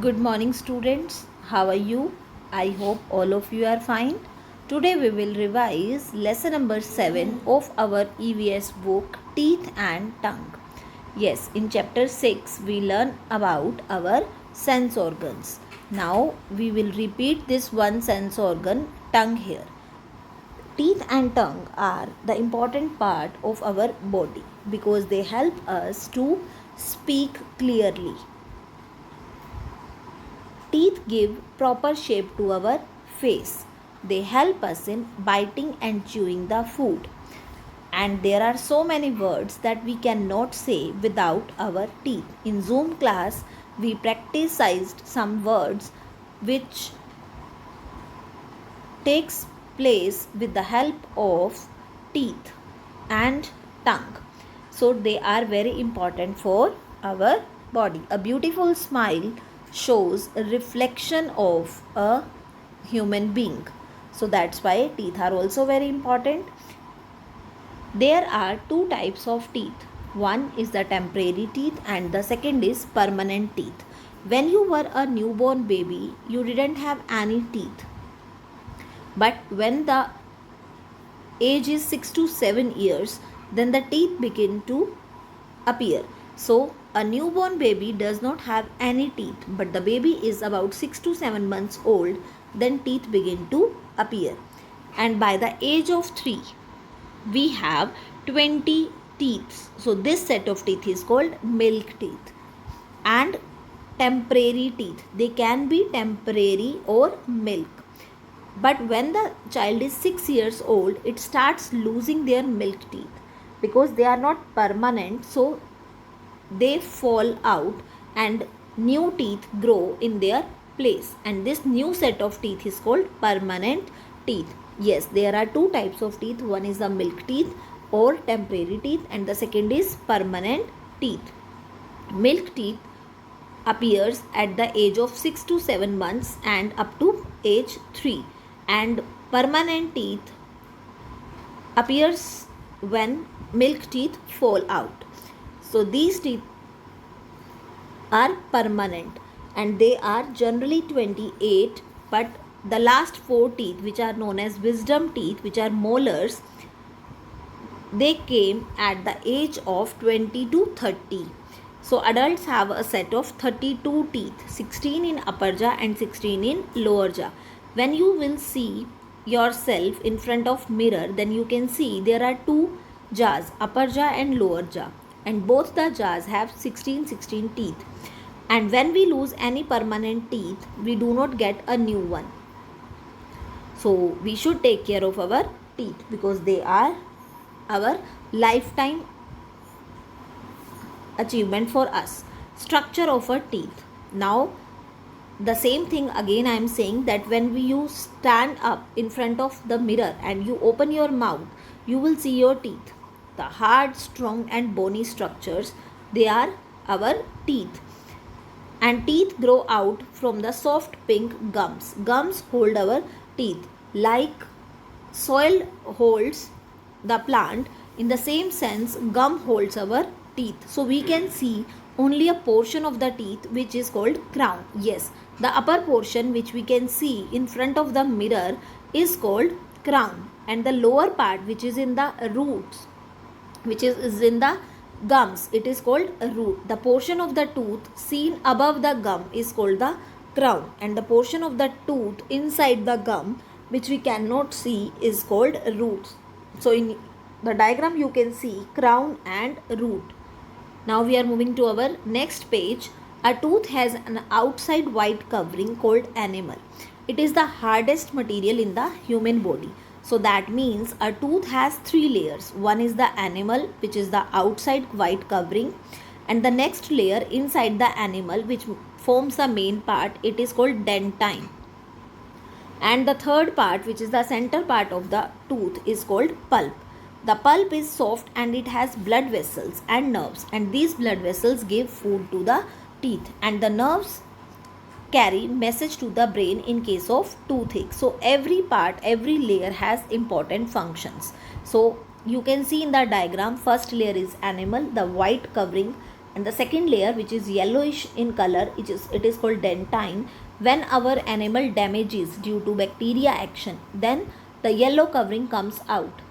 Good morning, students. How are you? I hope all of you are fine. Today we will revise lesson number 7 of our EVS book Teeth and Tongue. Yes, in chapter 6 we learn about our sense organs. Now we will repeat this one sense organ, tongue, here. Teeth and tongue are the important part of our body because they help us to speak clearly. Teeth give proper shape to our face. They help us in biting and chewing the food. And there are so many words that we cannot say without our teeth. In Zoom class, we practiced some words which takes place with the help of teeth and tongue. So they are very important for our body. A beautiful smile shows a reflection of a human being. So that's why teeth are also very important. There are two types of teeth. One is the temporary teeth and the second is permanent teeth. When you were a newborn baby, you didn't have any teeth. But when the age is 6 to 7 years, then the teeth begin to appear. So a newborn baby does not have any teeth, but the baby is about 6 to 7 months old, then teeth begin to appear. And by the age of 3, we have 20 teeth. So this set of teeth is called milk teeth. And temporary teeth, they can be temporary or milk. But when the child is 6 years old, it starts losing their milk teeth because they are not permanent, so they fall out and new teeth grow in their place, and this new set of teeth is called permanent teeth. Yes, there are two types of teeth. One is the milk teeth or temporary teeth and the second is permanent teeth. Milk teeth appears at the age of 6 to 7 months and up to age 3, and permanent teeth appears when milk teeth fall out. So these teeth are permanent and they are generally 28, but the last 4 teeth, which are known as wisdom teeth, which are molars, they came at the age of 20 to 30. So adults have a set of 32 teeth, 16 in upper jaw and 16 in lower jaw. When you will see yourself in front of mirror, then you can see there are two jaws, upper jaw and lower jaw, and both the jaws have 16 teeth. And when we lose any permanent teeth, we do not get a new one. So we should take care of our teeth because they are our lifetime achievement for us. Structure of our teeth. Now the same thing again I am saying, that when you stand up in front of the mirror and you open your mouth, you will see your teeth. The hard, strong and bony structures, they are our teeth. And teeth grow out from the soft pink gums. Gums hold our teeth like soil holds the plant. In the same sense, gum holds our teeth. So we can see only a portion of the teeth which is called crown. Yes, the upper portion which we can see in front of the mirror is called crown, and the lower part which is in the roots, which is in the gums, it is called a root. The portion of the tooth seen above the gum is called the crown, and the portion of the tooth inside the gum which we cannot see is called roots. So in the diagram you can see crown and root. Now we are moving to our next page. A tooth has an outside white covering called enamel. It is the hardest material in the human body. So that means a tooth has 3 layers. One is the enamel, which is the outside white covering, and the next layer inside the enamel, which forms the main part, it is called dentine. And the third part, which is the center part of the tooth, is called pulp. The pulp is soft and it has blood vessels and nerves, and these blood vessels give food to the teeth, and the nerves carry message to the brain in case of toothache. So every part, every layer has important functions. So you can see in the diagram, first layer is enamel, the white covering And the second layer, which is yellowish in color, it is called dentine. When our animal damages due to bacteria action, then the yellow covering comes out.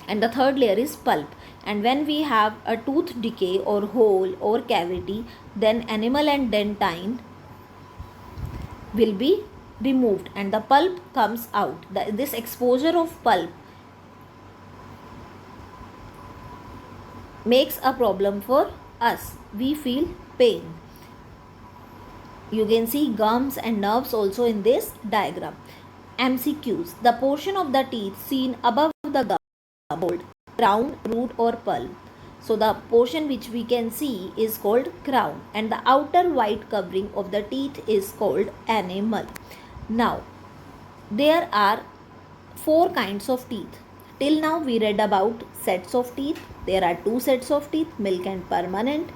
And the third layer is pulp. And when we have a tooth decay or hole or cavity, then enamel and dentine will be removed and the pulp comes out. This exposure of pulp makes a problem for us. We feel pain. You can see gums and nerves also in this diagram. MCQs. The portion of the teeth seen above the gum called crown, root or pulp. So the portion which we can see is called crown and the outer white covering of the teeth is called enamel. Now there are 4 kinds of teeth. Till now we read about sets of teeth. There are 2 sets of teeth, milk and permanent.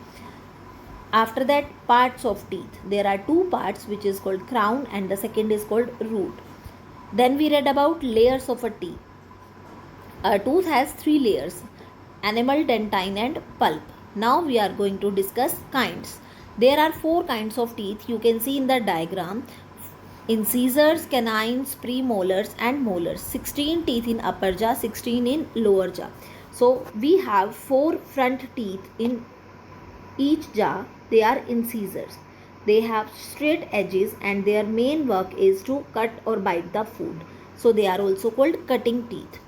After that, parts of teeth. There are 2 parts, which is called crown and the second is called root. Then we read about layers of a teeth. A tooth has 3 layers: enamel, dentine and pulp. Now we are going to discuss kinds. There are 4 kinds of teeth. You can see in the diagram: incisors, canines, premolars and molars. 16 teeth in upper jaw, 16 in lower jaw. So we have 4 front teeth in each jaw. They are incisors. They have straight edges and their main work is to cut or bite the food. So they are also called cutting teeth.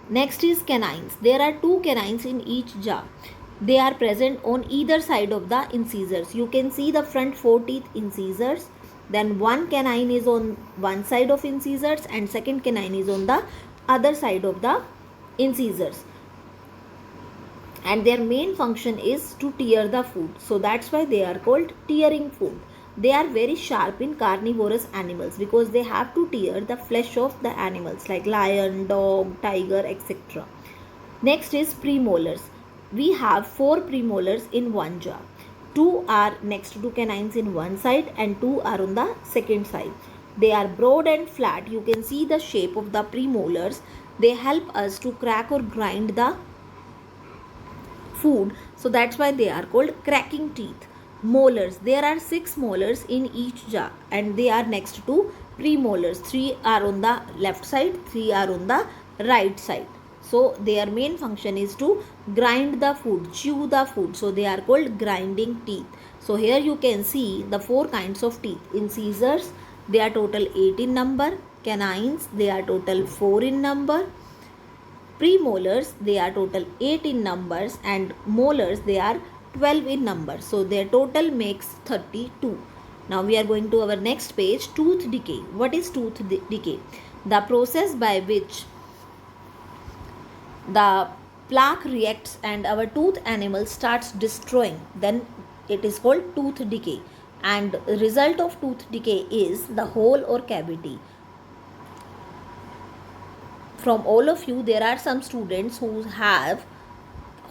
Next is canines. There are 2 canines in each jaw. They are present on either side of the incisors. You can see the front 4 teeth incisors. Then one canine is on one side of incisors and second canine is on the other side of the incisors. And their main function is to tear the food. So that's why they are called tearing food. They are very sharp in carnivorous animals because they have to tear the flesh of the animals like lion, dog, tiger, etc. Next is premolars. We have 4 premolars in one jaw. 2 are next to canines in one side and 2 are on the second side. They are broad and flat. You can see the shape of the premolars. They help us to crack or grind the food. So that's why they are called cracking teeth. Molars. There are 6 molars in each jaw and they are next to premolars. 3 are on the left side, 3 are on the right side. So their main function is to grind the food, chew the food. So they are called grinding teeth. So here you can see the 4 kinds of teeth. Incisors, they are total 8 in number. Canines, they are total 4 in number. Premolars, they are total 8 in numbers, and molars, they are 12 in number. So their total makes 32. Now we are going to our next page, tooth decay. What is tooth decay? The process by which the plaque reacts and our tooth enamel starts destroying, then it is called tooth decay. And the result of tooth decay is the hole or cavity. From all of you, there are some students who have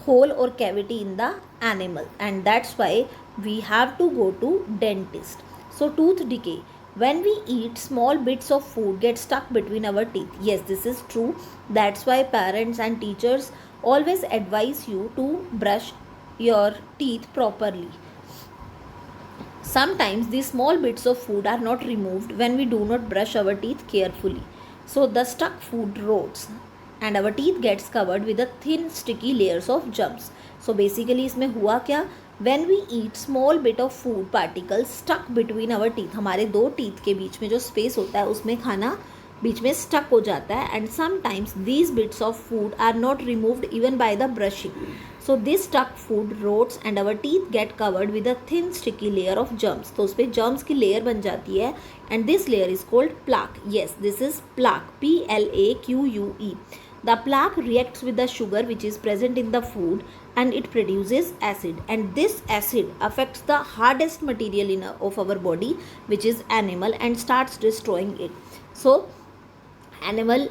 hole or cavity in the enamel, and that's why we have to go to dentist. So tooth decay. When we eat, small bits of food get stuck between our teeth. Yes, this is true. That's why parents and teachers always advise you to brush your teeth properly. Sometimes these small bits of food are not removed when we do not brush our teeth carefully. So the stuck food rots and our teeth gets covered with a thin sticky layers of germs. So basically इसमें हुआ क्या? When we eat, small bit of food particles stuck between our teeth. हमारे 2 teeth के बीच में जो space होता है उसमें खाना बीच में stuck हो जाता है, and sometimes these bits of food are not removed even by the brushing. So this stuck food rots and our teeth get covered with a thin sticky layer of germs. तो उस पर germs की layer बन जाती है and this layer is called plaque. Yes, this is plaque. P-L-A-Q-U-E. The plaque reacts with the sugar which is present in the food and it produces acid, and this acid affects the hardest material of our body, which is enamel, and starts destroying it. So enamel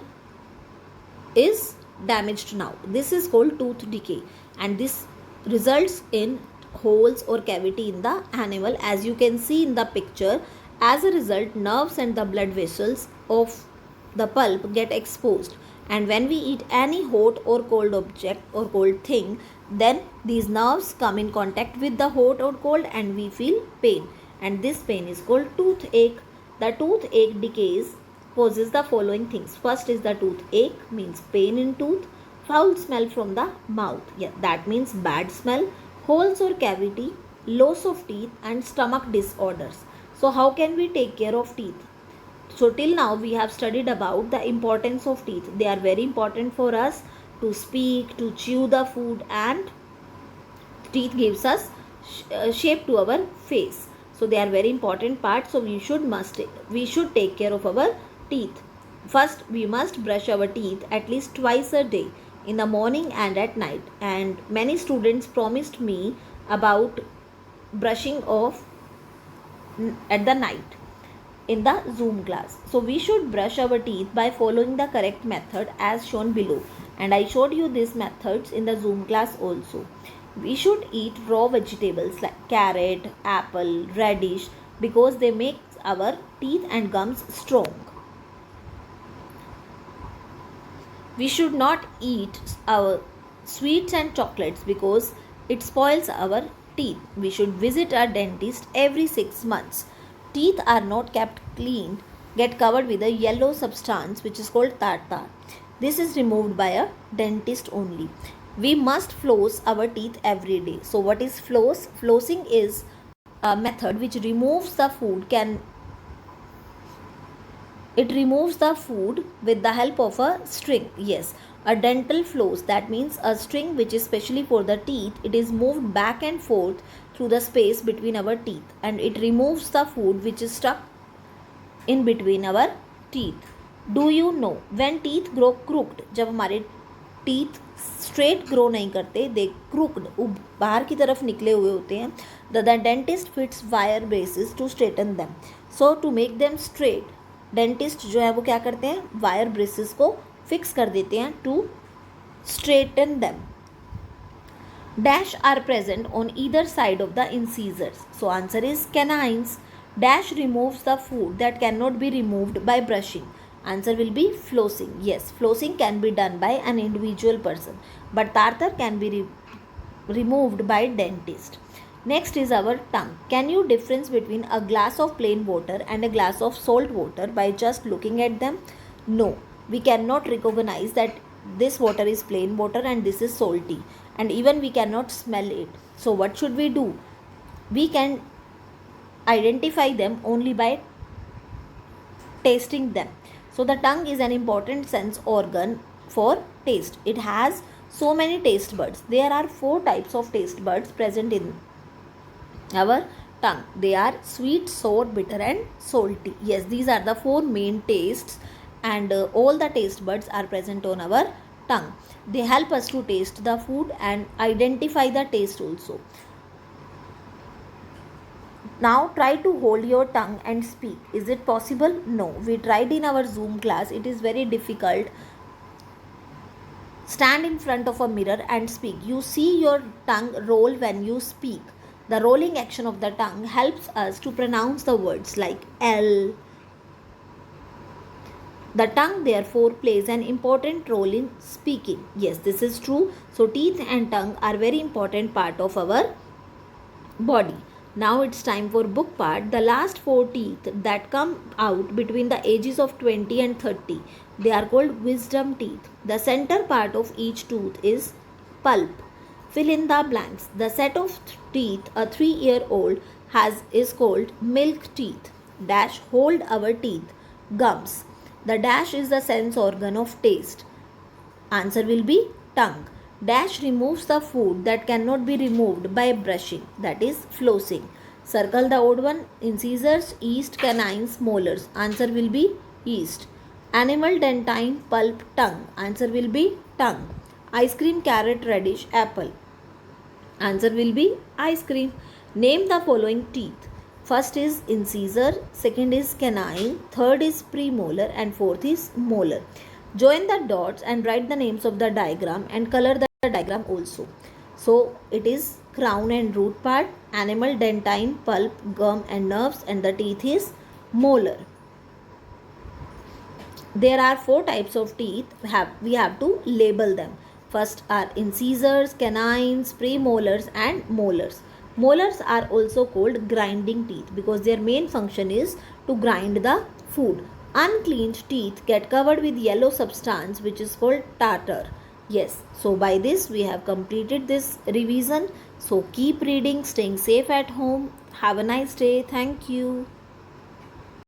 is damaged now. This is called tooth decay, and this results in holes or cavity in the enamel, as you can see in the picture. As a result, nerves and the blood vessels of the pulp get exposed And when we eat any hot or cold object or cold thing, then these nerves come in contact with the hot or cold and we feel pain. And this pain is called toothache. The toothache decays causes the following things. First is the toothache, means pain in tooth. Foul smell from the mouth, yeah, that means bad smell. Holes or cavity, loss of teeth, and stomach disorders. So how can we take care of teeth? So till now we have studied about the importance of teeth. They are very important for us to speak, to chew the food, and teeth gives us shape to our face. So they are very important part. So we should take care of our teeth. First we must brush our teeth at least twice a day, in the morning and at night. And many students promised me about brushing off at the night in the Zoom class. So we should brush our teeth by following the correct method as shown below. And I showed you these methods in the Zoom class also. We should eat raw vegetables like carrot, apple, radish, because they make our teeth and gums strong. We should not eat our sweets and chocolates because it spoils our teeth. We should visit our dentist every 6 months. Teeth are not kept clean, get covered with a yellow substance which is called tartar. This is removed by a dentist only. We must floss our teeth every day. So what is floss? Flossing is a method which removes the food with the help of a string. Yes, a dental floss, that means a string which is specially for the teeth. It is moved back and forth through the space between our teeth and it removes the food which is stuck in between our teeth. Do you know when teeth grow crooked? जब हमारे teeth straight grow नहीं करते, they crooked, बाहर की तरफ निकले हुए होते हैं, the dentist fits wire braces to straighten them. So to make them straight, dentist जो है वो क्या करते हैं, वायर ब्रेसेस को फिक्स कर देते हैं to straighten them. Dash are present on either side of the incisors. So answer is canines. Dash removes the food that can not be removed by brushing. Answer will be flossing. Yes, flossing can be done by an individual person, but tartar can be removed by dentist. Next is our tongue. Can you difference between a glass of plain water and a glass of salt water by just looking at them? No, we cannot recognize that this water is plain water and this is salty, and even we cannot smell it. So what should we do? We can identify them only by tasting them. So the tongue is an important sense organ for taste. It has so many taste buds. There are 4 types of taste buds present in our tongue. They are sweet, sour, bitter and salty. Yes, these are the 4 main tastes, and all the taste buds are present on our tongue. They help us to taste the food and identify the taste also. Now try to hold your tongue and speak. Is it possible? No. We tried in our Zoom class. It is very difficult. Stand in front of a mirror and speak. You see your tongue roll when you speak. The rolling action of the tongue helps us to pronounce the words like L. The tongue therefore plays an important role in speaking. Yes, this is true. So teeth and tongue are very important part of our body. Now it's time for book part. The last 4 teeth that come out between the ages of 20 and 30, they are called wisdom teeth. The center part of each tooth is pulp. Fill in the blanks. The set of teeth a 3-year-old has is called milk teeth. Dash hold our teeth. Gums. The dash is the sense organ of taste. Answer will be tongue. Dash removes the food that cannot be removed by brushing, that is flossing. Circle the odd one. Incisors, yeast, canines, molars. Answer will be yeast. Animal, dentine, pulp, tongue. Answer will be tongue. Ice cream, carrot, radish, apple. Answer will be ice cream. Name the following teeth. First is incisor, second is canine, third is premolar and fourth is molar. Join the dots and write the names of the diagram and color the diagram also. So it is crown and root part, animal, dentine, pulp, gum and nerves, and the teeth is molar. there are four types of teeth. We have to label them. First are incisors, canines, premolars and molars. Molars are also called grinding teeth because their main function is to grind the food. Uncleaned teeth get covered with yellow substance which is called tartar. Yes, so by this we have completed this revision. So keep reading, staying safe at home. Have a nice day. Thank you.